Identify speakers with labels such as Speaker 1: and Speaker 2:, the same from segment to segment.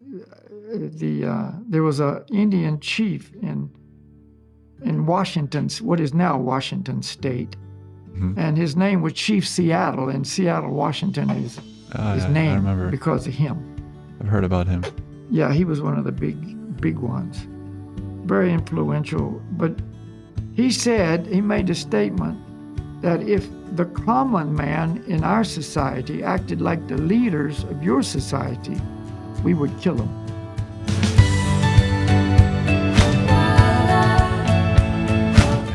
Speaker 1: there was a Indian chief in Washington, what is now Washington State, and his name was Chief Seattle, and Seattle, Washington is
Speaker 2: I
Speaker 1: named
Speaker 2: remember.
Speaker 1: because of him.
Speaker 2: I've heard about him.
Speaker 1: Yeah, he was one of the big ones. Very influential. But he made a statement that if the common man in our society acted like the leaders of your society, we would kill him.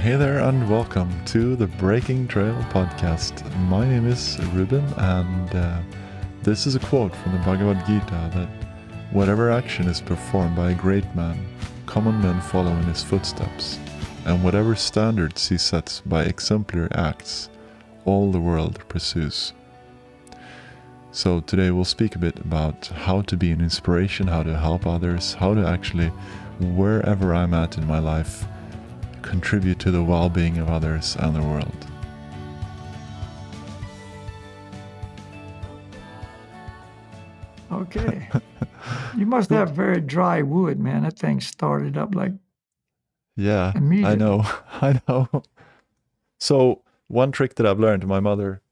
Speaker 2: Hey there and welcome to the Breaking Trail podcast. My name is Ruben and this is a quote from the Bhagavad-gita that whatever action is performed by a great man, common men follow in his footsteps, and whatever standards he sets by exemplary acts, all the world pursues. So today we'll speak a bit about how to be an inspiration, how to help others, how to actually, wherever I'm at in my life, contribute to the well-being of others and the world.
Speaker 1: Okay. You must have very dry wood, man. That thing started up like
Speaker 2: Yeah,
Speaker 1: immediately.
Speaker 2: I know. So one trick that I've learned, my mother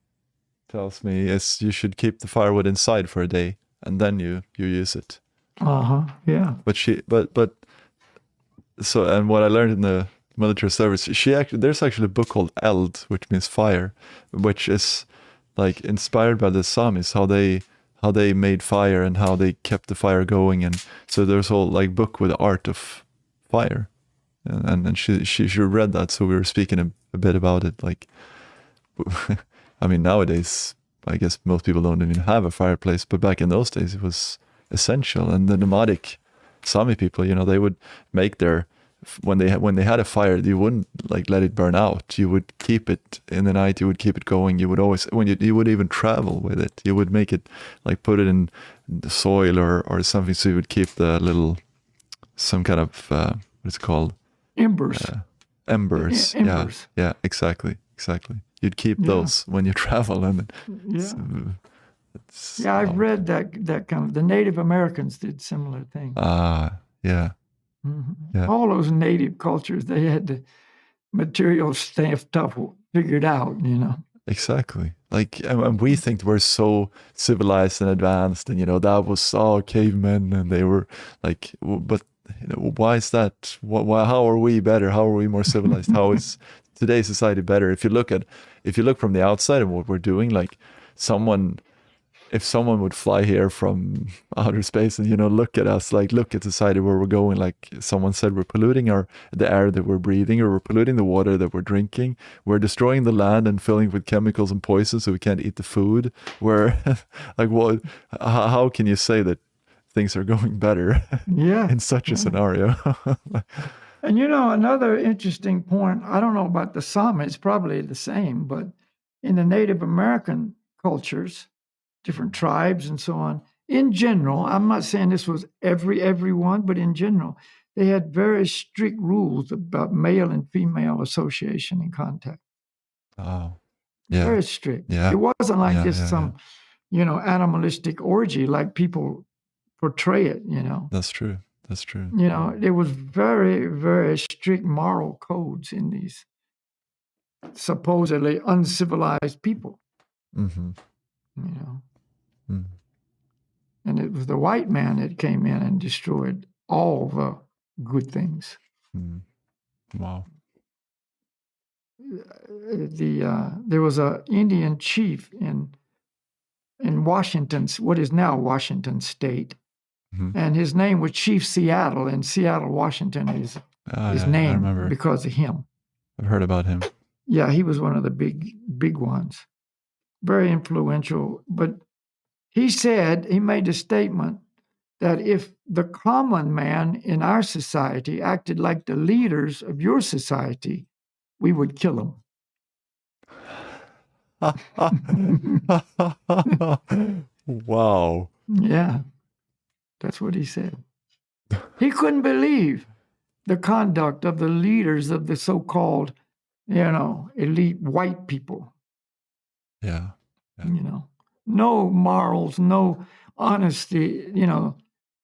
Speaker 2: tells me, is you should keep the firewood inside for a day and then you use it.
Speaker 1: Yeah.
Speaker 2: And what I learned in the military service, there's actually a book called Eld, which means fire, which is like inspired by the Samis, how they made fire and how they kept the fire going, and so there's a whole like book with the art of fire, and she read that, so we were speaking a bit about it. Like, I mean, nowadays I guess most people don't even have a fireplace, but back in those days it was essential. And the nomadic Sami people, they would make their when they had a fire, you wouldn't like let it burn out. You would keep it in the night. You would keep it going. You would always, when you would even travel with it, you would make it like put it in the soil or something. So you would keep the little, some kind of what's it called?
Speaker 1: Embers.
Speaker 2: Embers.
Speaker 1: Embers.
Speaker 2: Yeah. Exactly. You'd keep those when you travel, and
Speaker 1: I've read that kind of. The Native Americans did similar things.
Speaker 2: Yeah.
Speaker 1: Yeah. All those native cultures, they had the material stuff figured out,
Speaker 2: Exactly. Like, and we think we're so civilized and advanced, and that was all cavemen, and they were like, but why is that? Why? How are we better? How are we more civilized? How is today's society better? If you look from the outside of what we're doing, like if someone would fly here from outer space and look at us, like look at society where we're going, like someone said, we're polluting the air that we're breathing, or we're polluting the water that we're drinking, we're destroying the land and filling it with chemicals and poison so we can't eat the food. We're like, what? How can you say that things are going better in such a scenario?
Speaker 1: And another interesting point, I don't know about the Sami, it's probably the same, but in the Native American cultures, different tribes and so on, in general, I'm not saying this was everyone, but in general, they had very strict rules about male and female association and contact.
Speaker 2: Oh, yeah.
Speaker 1: Very strict.
Speaker 2: Yeah.
Speaker 1: It wasn't like just some, animalistic orgy like people portray it,
Speaker 2: That's true.
Speaker 1: There was very, very strict moral codes in these supposedly uncivilized people. And it was the white man that came in and destroyed all the good things.
Speaker 2: Wow.
Speaker 1: There was a Indian chief in Washington, what is now Washington State, and his name was Chief Seattle, and Seattle, Washington is named because of him.
Speaker 2: I've heard about him.
Speaker 1: Yeah, he was one of the big ones. Very influential. But he made a statement that if the common man in our society acted like the leaders of your society, we would kill him.
Speaker 2: Wow.
Speaker 1: Yeah, that's what he said. He couldn't believe the conduct of the leaders of the so-called, elite white people.
Speaker 2: Yeah.
Speaker 1: No morals, no honesty,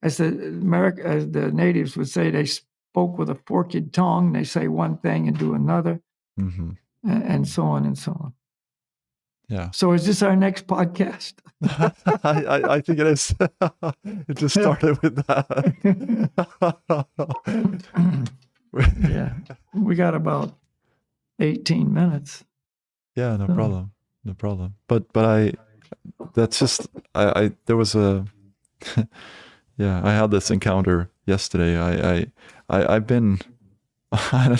Speaker 1: as the natives would say, they spoke with a forked tongue. They say one thing and do another, and so on and so on.
Speaker 2: Yeah.
Speaker 1: So is this our next podcast?
Speaker 2: I think it is. It just started with that.
Speaker 1: Yeah, we got about 18 minutes.
Speaker 2: Yeah, no problem. No problem. But that's just, there was a, yeah, I had this encounter yesterday. I've been, I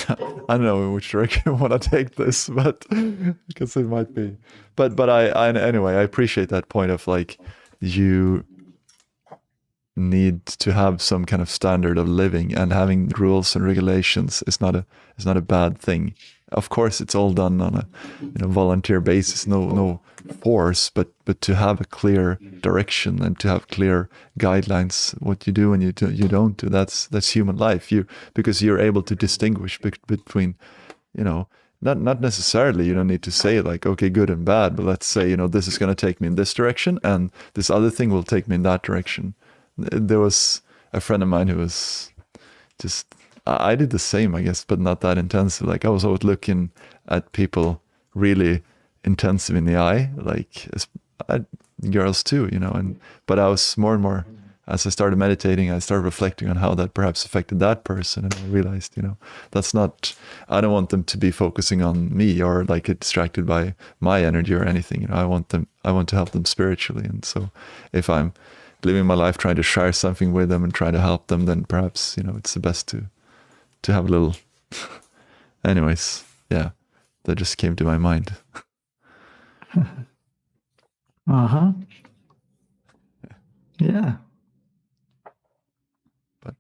Speaker 2: don't know in which direction I want to take this, but because it might be, but anyway, I appreciate that point of like, you need to have some kind of standard of living, and having rules and regulations is not a bad thing. Of course, it's all done on a volunteer basis, no force, but to have a clear direction and to have clear guidelines, what you do and you don't do, that's human life. Because you're able to distinguish between, not necessarily, you don't need to say like, okay, good and bad, but let's say, this is going to take me in this direction and this other thing will take me in that direction. There was a friend of mine who was just, I did the same, I guess, but not that intensive. Like I was always looking at people really intensive in the eye, like girls too, but I was more and more, as I started meditating, I started reflecting on how that perhaps affected that person. And I realized, that's not, I don't want them to be focusing on me or like get distracted by my energy or anything. I want to help them spiritually. And so if I'm living my life trying to share something with them and trying to help them, then perhaps, it's the best to have a little, anyways, yeah, that just came to my mind.
Speaker 1: Yeah.
Speaker 2: But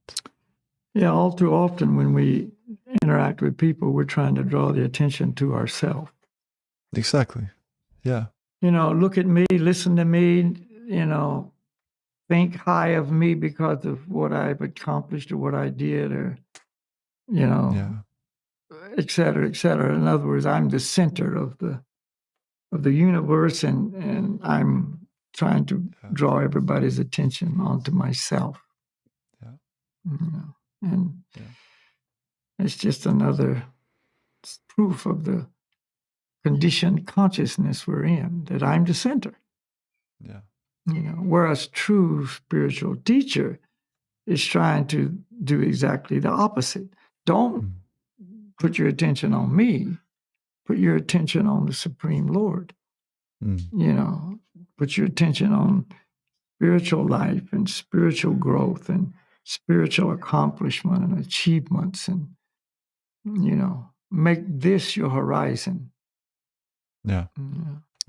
Speaker 1: yeah, all too often when we interact with people, we're trying to draw the attention to ourselves.
Speaker 2: Exactly. Yeah.
Speaker 1: Look at me, listen to me, think high of me because of what I've accomplished or what I did, or, et cetera, et cetera. In other words, I'm the center of the universe, and I'm trying to draw everybody's attention onto myself. And it's just another proof of the conditioned consciousness we're in, that I'm the center.
Speaker 2: Yeah.
Speaker 1: Whereas true spiritual teacher is trying to do exactly the opposite. Don't put your attention on me. Put your attention on the Supreme Lord. Put your attention on spiritual life and spiritual growth and spiritual accomplishment and achievements, and, make this your horizon.
Speaker 2: Yeah,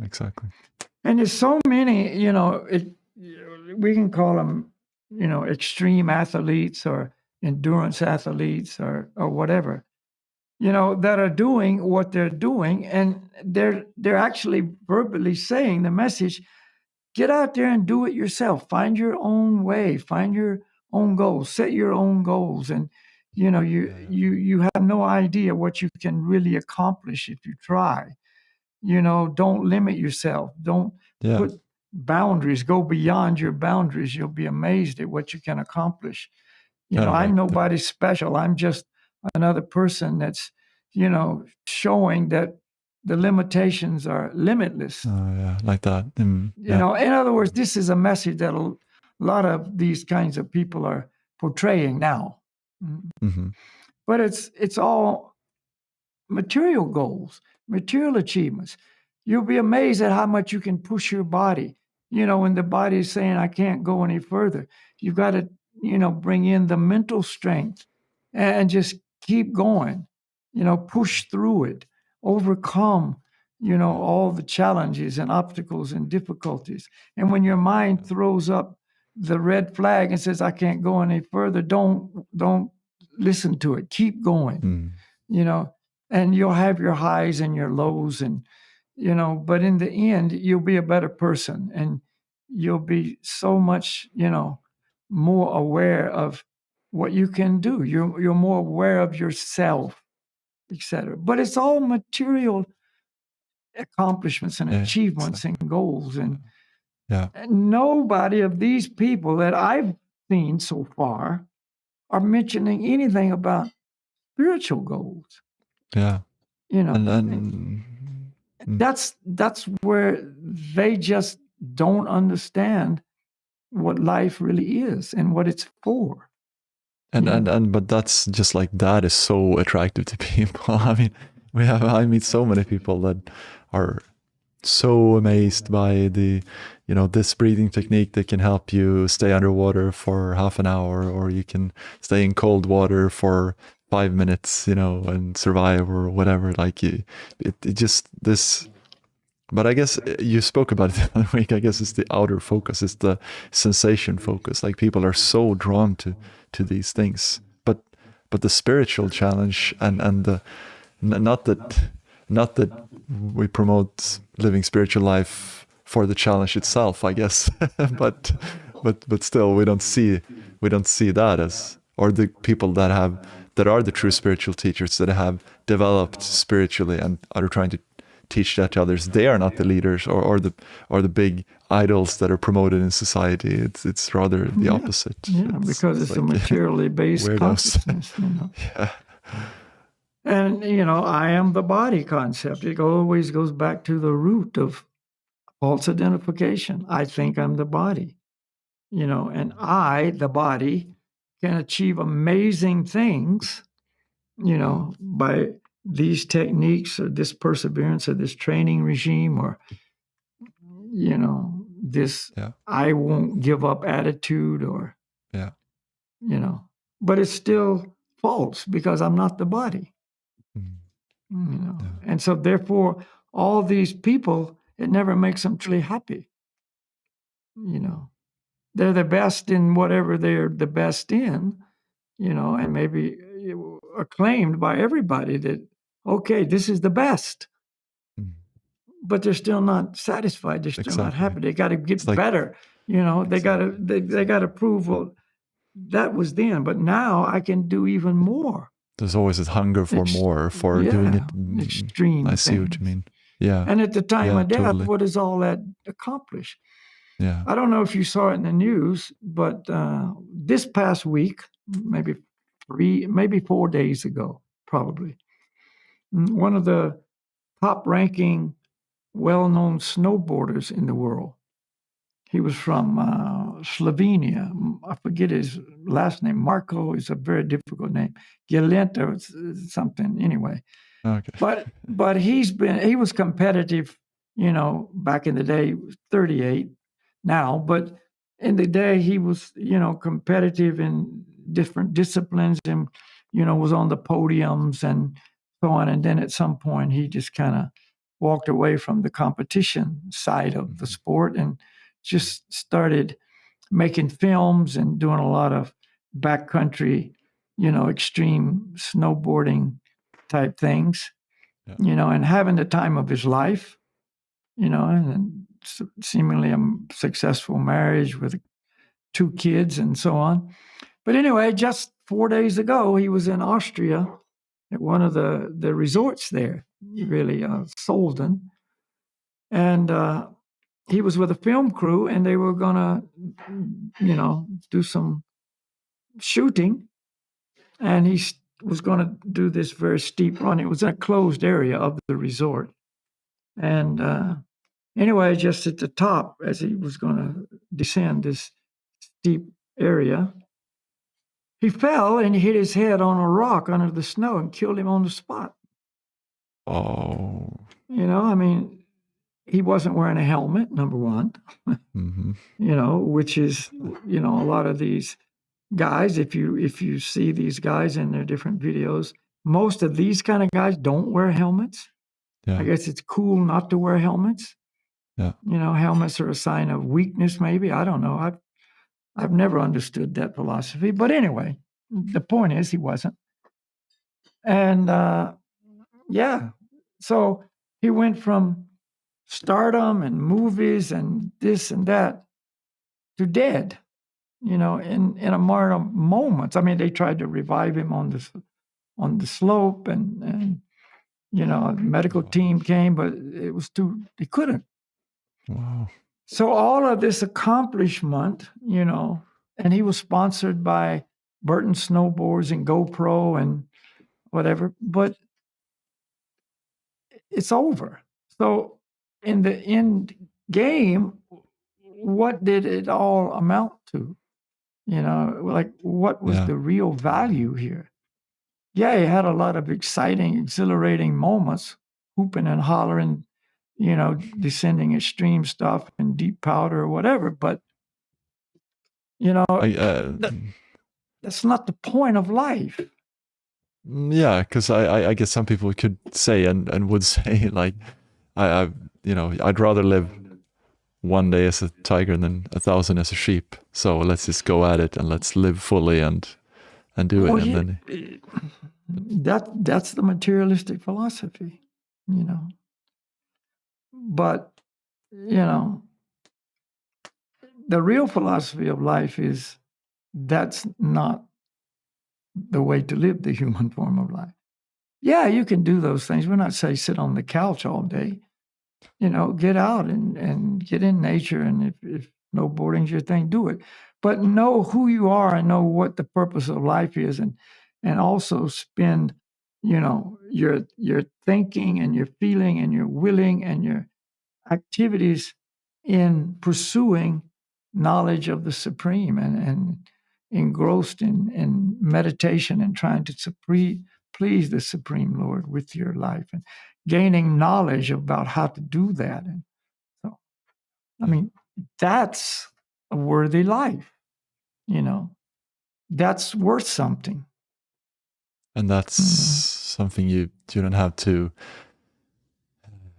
Speaker 2: exactly.
Speaker 1: And there's so many, we can call them, extreme athletes or endurance athletes or whatever, that are doing what they're doing, and they're actually verbally saying the message: get out there and do it yourself. Find your own way. Find your own goals. Set your own goals, and you have no idea what you can really accomplish if you try. Don't limit yourself. Don't put boundaries. Go beyond your boundaries. You'll be amazed at what you can accomplish. I'm nobody special. I'm just another person that's, showing that the limitations are limitless.
Speaker 2: Oh, yeah, like that.
Speaker 1: In other words, this is a message that a lot of these kinds of people are portraying now. But it's all material goals, material achievements. You'll be amazed at how much you can push your body. When the body is saying, I can't go any further, you've got to, bring in the mental strength and just keep going, push through it, overcome, all the challenges and obstacles and difficulties. And when your mind throws up the red flag and says, I can't go any further, don't listen to it. Keep going, and you'll have your highs and your lows, and, but in the end, you'll be a better person, and you'll be so much, more aware of what you can do. You're more aware of yourself, etc. But it's all material accomplishments and achievements and goals. And nobody of these people that I've seen so far are mentioning anything about spiritual goals.
Speaker 2: Yeah.
Speaker 1: You know,
Speaker 2: And
Speaker 1: that's where they just don't understand what life really is and what it's for.
Speaker 2: but that's just like that is so attractive to people. I mean, I meet so many people that are so amazed by the, this breathing technique that can help you stay underwater for half an hour, or you can stay in cold water for 5 minutes, and survive or whatever. Like it just this. But I guess you spoke about it the other week. I guess it's the outer focus, it's the sensation focus. Like people are so drawn to these things, but the spiritual challenge and the not that we promote living spiritual life for the challenge itself, I guess, but still we don't see that as, or the people that are the true spiritual teachers that have developed spiritually and are trying to teach that to others. They are not the leaders or the big idols that are promoted in society. It's rather the opposite.
Speaker 1: Yeah, because it's like a materially based consciousness.
Speaker 2: Yeah.
Speaker 1: And I am the body concept. It always goes back to the root of false identification. I think I'm the body. And I, the body, can achieve amazing things, by these techniques or this perseverance or this training regime or, this I won't give up attitude or, but it's still false because I'm not the body. And so therefore, all these people, it never makes them truly happy. They're the best in whatever they're the best in, and maybe acclaimed by everybody that, okay, this is the best. But they're still not satisfied. They're still not happy. They got to get better. They got to prove, well, that was then, but now I can do even more.
Speaker 2: There's always this hunger for more, for doing it.
Speaker 1: Extreme.
Speaker 2: I see what you mean. Yeah.
Speaker 1: And at the time of death, totally. What does all that accomplish?
Speaker 2: Yeah.
Speaker 1: I don't know if you saw it in the news, but this past week, maybe 4 days ago, probably, one of the top-ranking, well-known snowboarders in the world. He was from Slovenia. I forget his last name. Marko is a very difficult name. Grilc or something. Anyway.
Speaker 2: Okay.
Speaker 1: But he was competitive, back in the day, 38 now, but in the day he was, competitive in different disciplines and, was on the podiums and so on. And then at some point he just kind of walked away from the competition side of the sport and just started making films and doing a lot of backcountry, extreme snowboarding type things, and having the time of his life, and seemingly a successful marriage with 2 kids and so on. But anyway, just 4 days ago, he was in Austria at one of the resorts there, really, Solden. And he was with a film crew, and they were going to, do some shooting. And he was going to do this very steep run. It was in a closed area of the resort. And anyway, just at the top, as he was going to descend this steep area, he fell and hit his head on a rock under the snow and killed him on the spot.
Speaker 2: Oh.
Speaker 1: I mean, he wasn't wearing a helmet, number one, which is, a lot of these guys, if you see these guys in their different videos, most of these kind of guys don't wear helmets.
Speaker 2: Yeah.
Speaker 1: I guess it's cool not to wear helmets.
Speaker 2: Yeah.
Speaker 1: Helmets are a sign of weakness, maybe. I don't know. I've never understood that philosophy. But anyway, the point is he wasn't. And so he went from stardom and movies and this and that to dead, in a matter of moments. I mean, they tried to revive him on the slope and a medical team came, but it was he couldn't.
Speaker 2: Wow.
Speaker 1: So all of this accomplishment, and he was sponsored by Burton Snowboards and GoPro and whatever, but it's over. So in the end game, what did it all amount to? You know, like what was
Speaker 2: Yeah.
Speaker 1: the real value here? Yeah, he had a lot of exciting, exhilarating moments, hooping and hollering, you know, descending extreme stuff and deep powder or whatever. But, you know, that's not the point of life.
Speaker 2: Yeah, because I guess some people could say and would say like, you know, I'd rather live one day as a tiger than 1,000 as a sheep. So let's just go at it and let's live fully and do it.
Speaker 1: Well,
Speaker 2: And
Speaker 1: yeah,
Speaker 2: then
Speaker 1: that's the materialistic philosophy, you know. But, you know, the real philosophy of life is that's not the way to live the human form of life. Yeah, you can do those things. We're not saying sit on the couch all day. You know, get out and get in nature. And if snowboarding's your thing, do it. But know who you are and know what the purpose of life is, and also spend, you know, your thinking and your feeling and your willing and your activities in pursuing knowledge of the Supreme and engrossed in meditation and trying to please the Supreme Lord with your life and gaining knowledge about how to do that. And so, I mean, that's a worthy life, you know, that's worth something.
Speaker 2: and that's something you don't have to.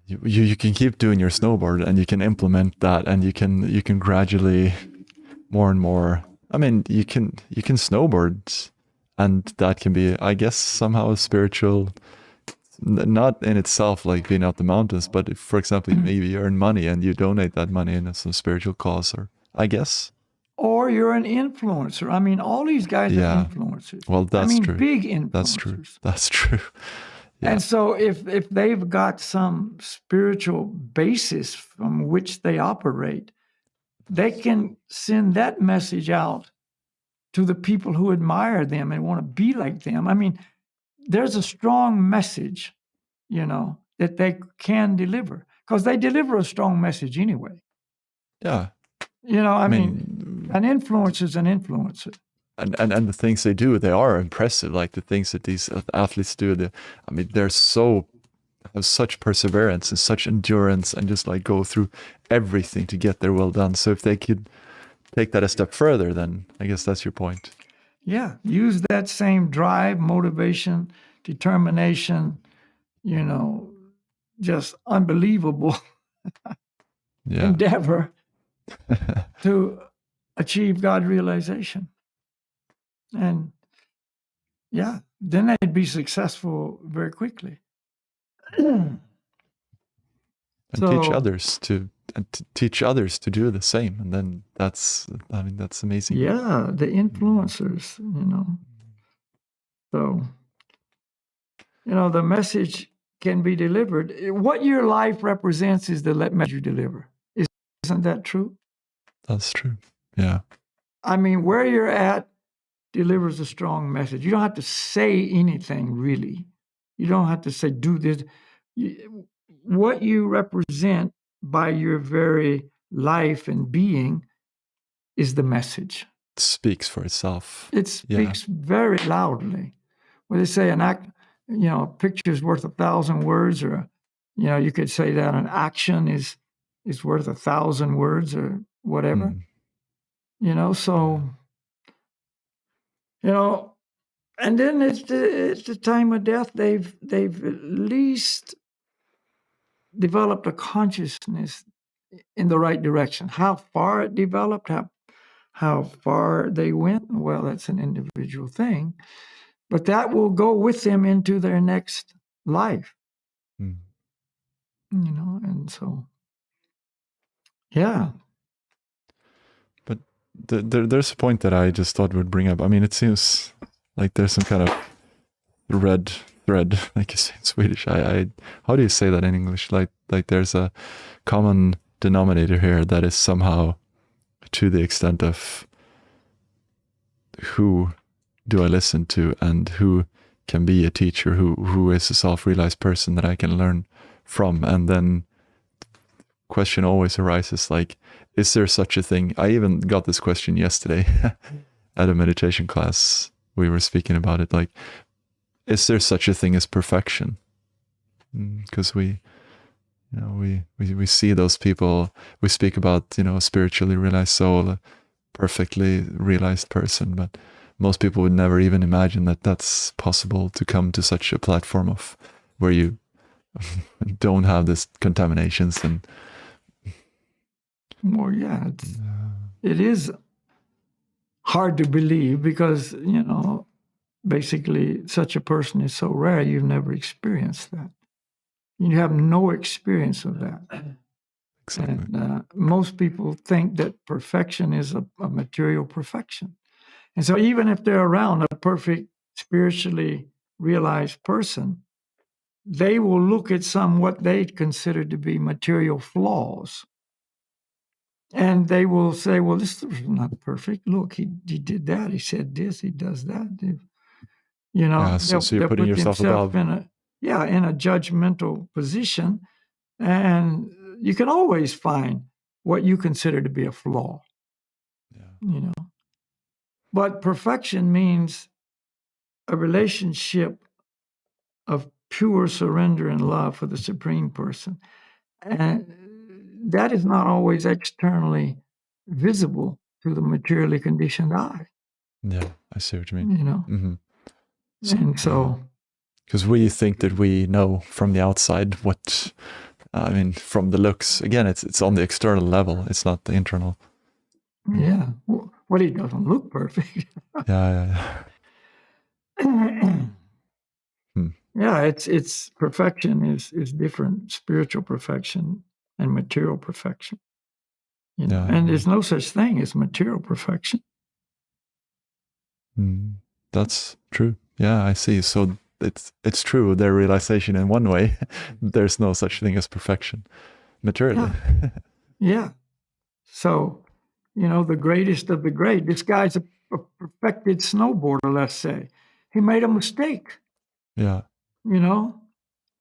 Speaker 2: You can keep doing your snowboard and you can implement that and you can gradually more and more. I mean, you can snowboard, and that can be, I guess, somehow spiritual. Not in itself like being out the mountains, but if, for example, maybe you earn money and you donate that money in some spiritual cause, or I guess.
Speaker 1: Or you're an influencer. I mean, all these guys are influencers.
Speaker 2: Well, that's true.
Speaker 1: Big influencers.
Speaker 2: That's true. That's true. Yeah.
Speaker 1: And so if they've got some spiritual basis from which they operate, they can send that message out to the people who admire them and want to be like them. I mean, there's a strong message, you know, that they can deliver because they deliver a strong message anyway.
Speaker 2: Yeah.
Speaker 1: You know, I mean, an influencer is an influencer.
Speaker 2: And the things they do, they are impressive. Like the things that these athletes do, I mean, they're have such perseverance and such endurance and just like go through everything to get there well done. So if they could take that a step further, then I guess that's your point.
Speaker 1: Yeah, use that same drive, motivation, determination, you know, just unbelievable endeavor to achieve God realization. And yeah, then they'd be successful very quickly.
Speaker 2: And teach others to do the same. And then that's amazing.
Speaker 1: Yeah, the influencers, you know. So, you know, the message can be delivered. What your life represents is the message you deliver. Isn't that true?
Speaker 2: That's true. Yeah.
Speaker 1: I mean, where you're at delivers a strong message. You don't have to say anything, really. You don't have to say, do this. What you represent by your very life and being is the message.
Speaker 2: It speaks for itself.
Speaker 1: It speaks very loudly. When they say a picture is worth 1,000 words, or, you know, you could say that an action is worth 1,000 words or whatever. You know, so, you know, and then it's the time of death. They've at least developed a consciousness in the right direction. How far it developed, how far they went, well, that's an individual thing. But that will go with them into their next life. You know, and so, yeah.
Speaker 2: But there's a point that I just thought would bring up. I mean, it seems like there's some kind of red thread, like you say in Swedish. I how do you say that in English? Like there's a common denominator here that is somehow to the extent of who do I listen to, and who can be a teacher, who is a self-realized person that I can learn from. And then question always arises, like, is there such a thing? I even got this question yesterday at a meditation class. We were speaking about it, like, is there such a thing as perfection? Because we see those people. We speak about, a spiritually realized soul, a perfectly realized person, but most people would never even imagine that that's possible, to come to such a platform of where you don't have this contaminations. And
Speaker 1: well, yeah, it is hard to believe because, basically such a person is so rare, you've never experienced that. You have no experience of that.
Speaker 2: exactly.
Speaker 1: And most people think that perfection is a material perfection. And so even if they're around a perfect, spiritually realized person, they will look at what they consider to be material flaws. And they will say, well, this is not perfect. Look, he did that. He said this. He does that.
Speaker 2: So you're
Speaker 1: They'll
Speaker 2: putting
Speaker 1: put
Speaker 2: yourself
Speaker 1: themselves
Speaker 2: above.
Speaker 1: in a judgmental position. And you can always find what you consider to be a flaw.
Speaker 2: Yeah.
Speaker 1: But perfection means a relationship of pure surrender and love for the Supreme Person. And that is not always externally visible to the materially conditioned eye.
Speaker 2: Yeah, I see what you mean. Mm-hmm.
Speaker 1: And so,
Speaker 2: because we think that we know from the outside what, from the looks. Again, it's on the external level. It's not the internal.
Speaker 1: yeah, well, he doesn't look perfect.
Speaker 2: Yeah.
Speaker 1: Yeah, it's perfection is different. Spiritual perfection and material perfection. And there's no such thing as material perfection.
Speaker 2: That's true. Yeah, I see. So it's true, their realization in one way. There's no such thing as perfection materially.
Speaker 1: Yeah. So, the greatest of the great, this guy's a perfected snowboarder, let's say. He made a mistake.
Speaker 2: Yeah.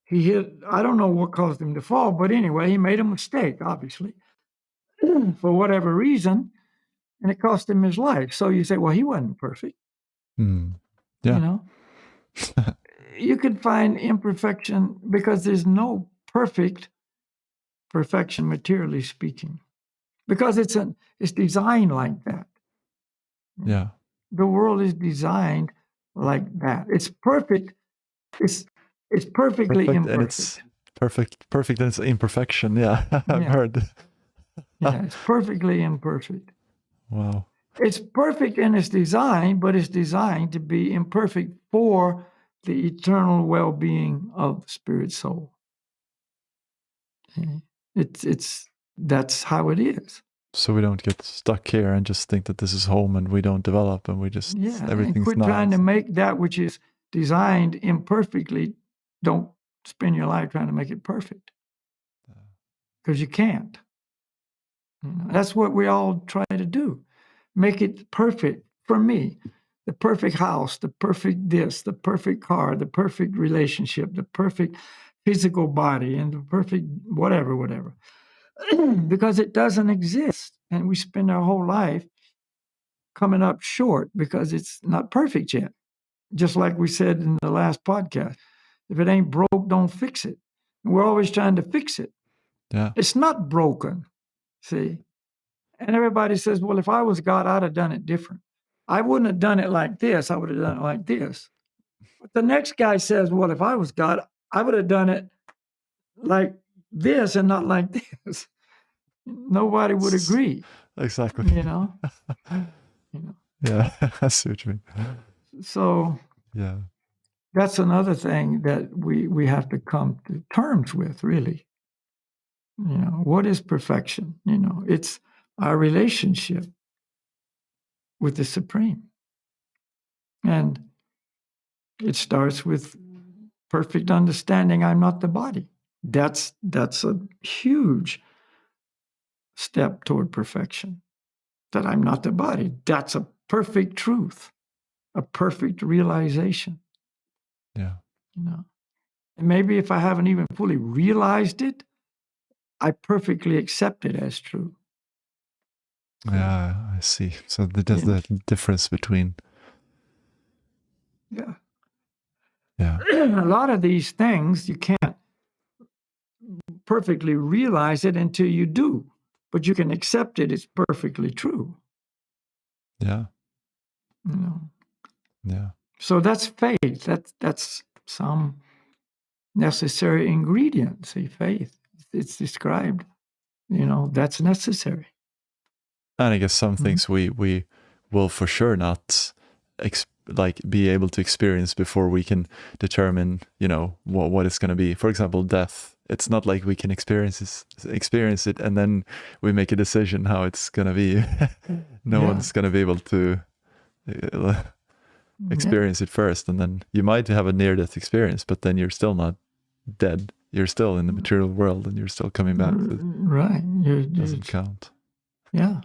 Speaker 1: He hit, I don't know what caused him to fall, but anyway, he made a mistake, obviously, for whatever reason, and it cost him his life. So you say, well, he wasn't perfect.
Speaker 2: Yeah.
Speaker 1: You can find imperfection because there's no perfection, materially speaking, because it's designed like that.
Speaker 2: Yeah.
Speaker 1: The world is designed like that. It's perfect. It's perfectly
Speaker 2: Perfect,
Speaker 1: imperfect.
Speaker 2: and it's perfect and it's imperfection. Yeah. I've heard.
Speaker 1: Yeah, it's perfectly imperfect.
Speaker 2: Wow.
Speaker 1: It's perfect in its design, but it's designed to be imperfect for the eternal well-being of the spirit soul. That's how it is.
Speaker 2: So we don't get stuck here and just think that this is home, and we don't develop, and we just everything's
Speaker 1: and quit
Speaker 2: nice.
Speaker 1: trying to make that which is designed imperfectly. Don't spend your life trying to make it perfect, because you can't. That's what we all try to do. Make it perfect for me. The perfect house, the perfect this, the perfect car, the perfect relationship, the perfect physical body, and the perfect whatever. Because it doesn't exist. And we spend our whole life coming up short because it's not perfect yet. Just like we said in the last podcast, if it ain't broke, don't fix it. And we're always trying to fix it.
Speaker 2: Yeah.
Speaker 1: It's not broken, see? And everybody says, well, if I was God, I'd have done it different. I wouldn't have done it like this. I would have done it like this. But the next guy says, well, if I was God, I would have done it like this and not like this. Nobody would agree.
Speaker 2: Exactly. Yeah, I see what you mean.
Speaker 1: So
Speaker 2: Yeah.
Speaker 1: that's another thing that we have to come to terms with, really. What is perfection? It's our relationship with the Supreme. And it starts with perfect understanding I'm not the body. That's a huge step toward perfection, that I'm not the body. That's a perfect truth. a perfect realization.
Speaker 2: Yeah.
Speaker 1: You know, and maybe if I haven't even fully realized it, I perfectly accept it as true.
Speaker 2: Yeah, I see. So there's the difference between.
Speaker 1: Yeah.
Speaker 2: Yeah.
Speaker 1: A lot of these things, you can't perfectly realize it until you do, but you can accept it as perfectly true.
Speaker 2: Yeah.
Speaker 1: You know,
Speaker 2: Yeah.
Speaker 1: so that's faith. That's some necessary ingredient. See, faith. It's described. You know, that's necessary.
Speaker 2: And I guess some things we will for sure not be able to experience before we can determine, you know, what it's going to be. For example, death. It's not like we can experience it and then we make a decision how it's going to be. No one's going to be able to experience it first, and then you might have a near-death experience, but then you're still not dead. You're still in the material world, and you're still coming back.
Speaker 1: Right.
Speaker 2: It doesn't count.
Speaker 1: Yeah.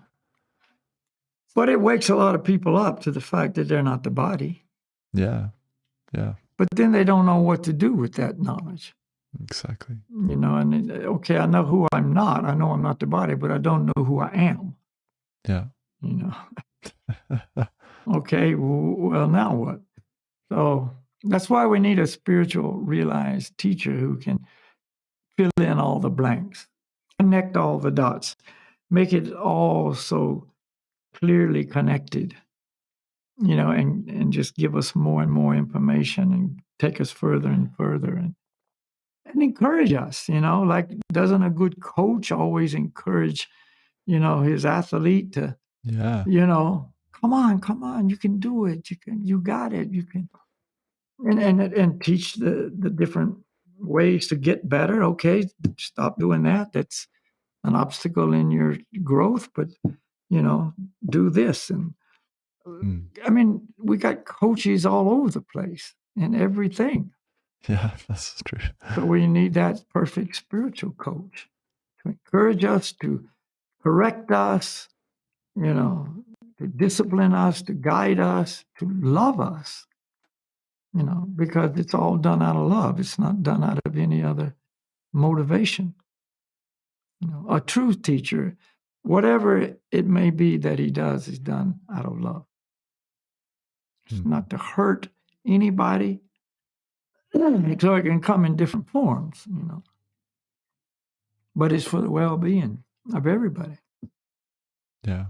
Speaker 1: But it wakes a lot of people up to the fact that they're not the body.
Speaker 2: Yeah. Yeah.
Speaker 1: But then they don't know what to do with that knowledge.
Speaker 2: Exactly.
Speaker 1: You know, and okay, I know who I'm not. I know I'm not the body, but I don't know who I am.
Speaker 2: Yeah.
Speaker 1: You know. Okay, well, now what? So that's why we need a spiritual, realized teacher who can fill in all the blanks, connect all the dots, make it all so clearly connected, you know, and just give us more and more information and take us further and further and encourage us, you know, like doesn't a good coach always encourage, you know, his athlete to, you know, come on, you can do it. You got it. You can, and teach the different ways to get better. Okay, stop doing that. That's an obstacle in your growth, but you know, do this. And I mean, we got coaches all over the place in everything.
Speaker 2: Yeah, that's true.
Speaker 1: So we need that perfect spiritual coach to encourage us, to correct us, you know, to discipline us, to guide us, to love us, you know, because it's all done out of love. It's not done out of any other motivation. You know, a true teacher, whatever it may be that he does, is done out of love. It's not to hurt anybody. So it can come in different forms, you know, but it's for the well-being of everybody.
Speaker 2: Yeah.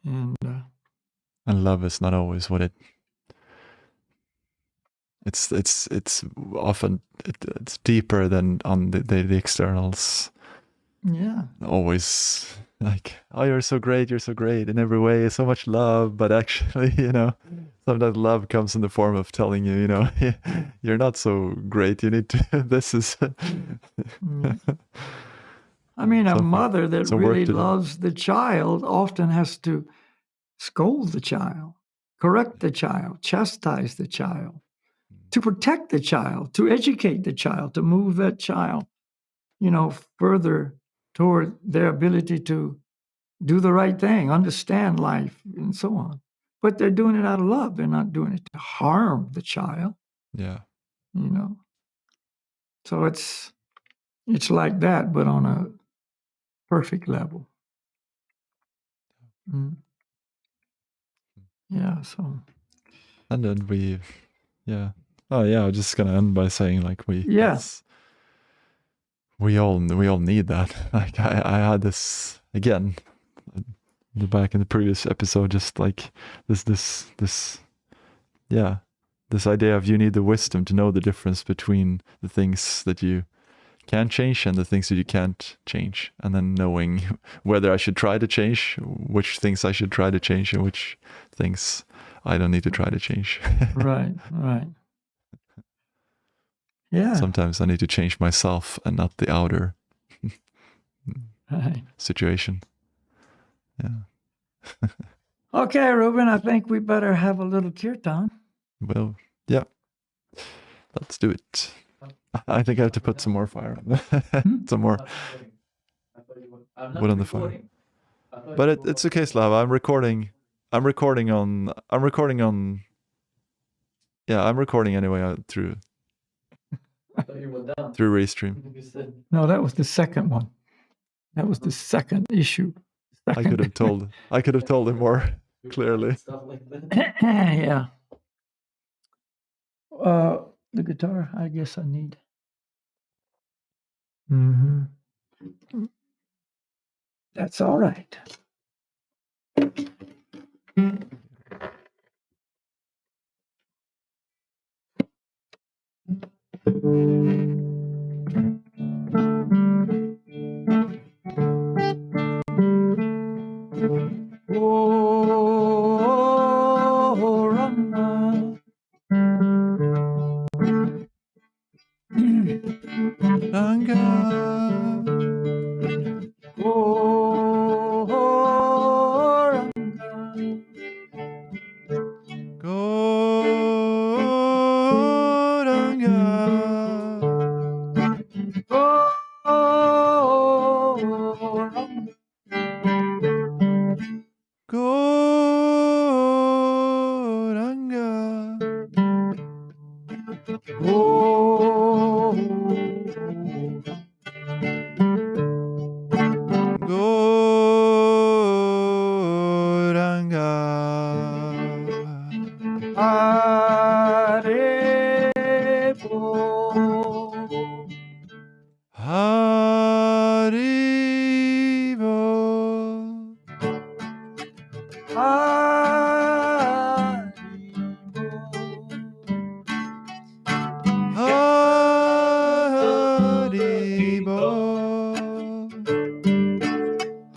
Speaker 1: And
Speaker 2: love is not always what it's often it's deeper than on the externals.
Speaker 1: yeah,
Speaker 2: always like, oh, you're so great in every way, so much love, but actually, you know, sometimes love comes in the form of telling you, you know, you're not so great, you need to this is
Speaker 1: I mean, a
Speaker 2: something.
Speaker 1: mother that
Speaker 2: Some work
Speaker 1: really
Speaker 2: to do.
Speaker 1: loves the child often has to scold the child, correct the child, chastise the child, to protect the child, to educate the child, to move that child, you know, further toward their ability to do the right thing, understand life, and so on. But they're doing it out of love. They're not doing it to harm the child,
Speaker 2: Yeah.
Speaker 1: you know. So it's like that, but on a perfect level. Mm. Yeah. So.
Speaker 2: And then we, yeah. Oh yeah, I'm just gonna end by saying like we all need that. Like I had this again back in the previous episode, just like this yeah, this idea of you need the wisdom to know the difference between the things that you can change and the things that you can't change, and then knowing whether I should try to change, which things I should try to change, and which things I don't need to try to change.
Speaker 1: Right. Yeah.
Speaker 2: Sometimes I need to change myself and not the outer situation. Yeah.
Speaker 1: Okay, Ruben, I think we better have a little kirtan.
Speaker 2: Well, yeah. Let's do it. I think I have to put some more fire on some more wood on the fire. But it's okay, Slava. I'm recording I'm recording on. Yeah, I'm recording anyway through Restream.
Speaker 1: No, that was the second one. That was the second issue.
Speaker 2: I could have told him more clearly.
Speaker 1: Yeah. The guitar, I guess I need. Mm-hmm. That's all right. Oh, Rama.
Speaker 2: Ranga,
Speaker 1: Oh, Rama.
Speaker 2: Goranga,
Speaker 1: Oh, Rama.
Speaker 2: Goranga,
Speaker 1: Oh,
Speaker 2: Goranga,
Speaker 1: Harebo.
Speaker 2: Haribo,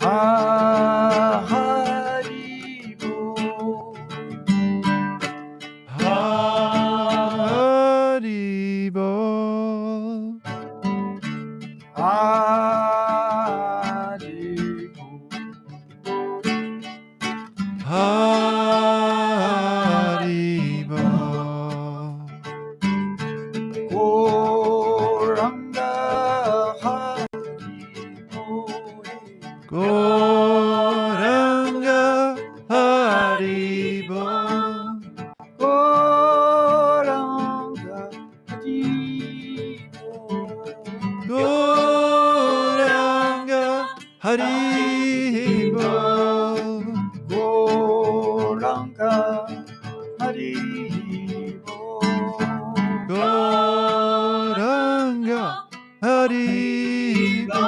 Speaker 1: Haribo.
Speaker 2: Haribo,
Speaker 1: Haribo.
Speaker 2: Haribo,
Speaker 1: Haribo.
Speaker 2: Haribo,
Speaker 1: Goranga Haribo.
Speaker 2: Goranga, Haribo,
Speaker 1: Goranga Haribo.
Speaker 2: Goranga, Haribo,
Speaker 1: Goranga Haribo.
Speaker 2: Goranga, Haribo,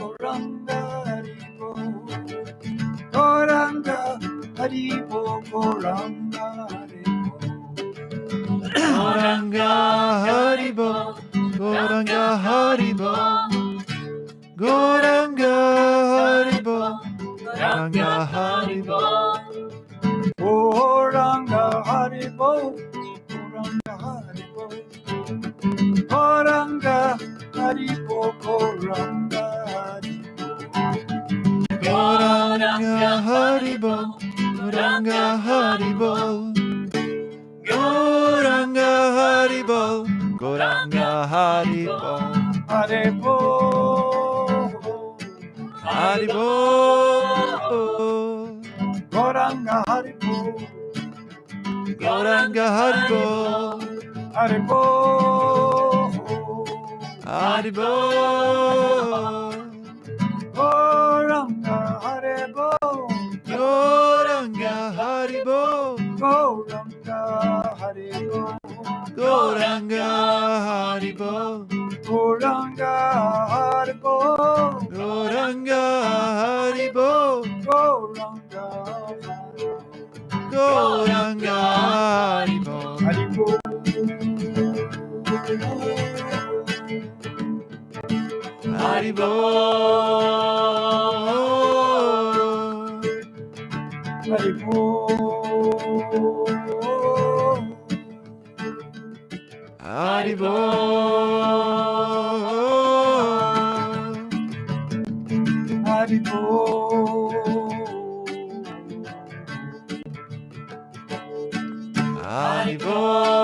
Speaker 1: Goranga Haribo.
Speaker 2: Goranga, Haribo,
Speaker 1: Goranga Haribo. Goranga Haribo. Goranga Haribo. Goranga Haribo.
Speaker 2: Goranga, Haribo, Goranga, Haribo, Goranga, Haribo,
Speaker 1: Goranga Haribo. Goranga Haribo. Goranga Haribo. Goranga Haribo.
Speaker 2: Goranga, Haribo, Goranga, Haribo, Goranga, Haribo, Goranga, Haribo,
Speaker 1: Haribo.
Speaker 2: Haribo,
Speaker 1: Goranga Haribo.
Speaker 2: Goranga, Haribo,
Speaker 1: Haribo.
Speaker 2: Haribo,
Speaker 1: Goranga Haribo.
Speaker 2: Goranga, Haribo,
Speaker 1: Goranga Haribo.
Speaker 2: Goranga, Haribo,
Speaker 1: Goranga Haribo.
Speaker 2: Goranga, Haribo,
Speaker 1: Goranga
Speaker 2: Goranga, Haribo,
Speaker 1: Haribo.
Speaker 2: Haribo,
Speaker 1: Haribo.
Speaker 2: Haribo,
Speaker 1: Haribo.
Speaker 2: Ani Bo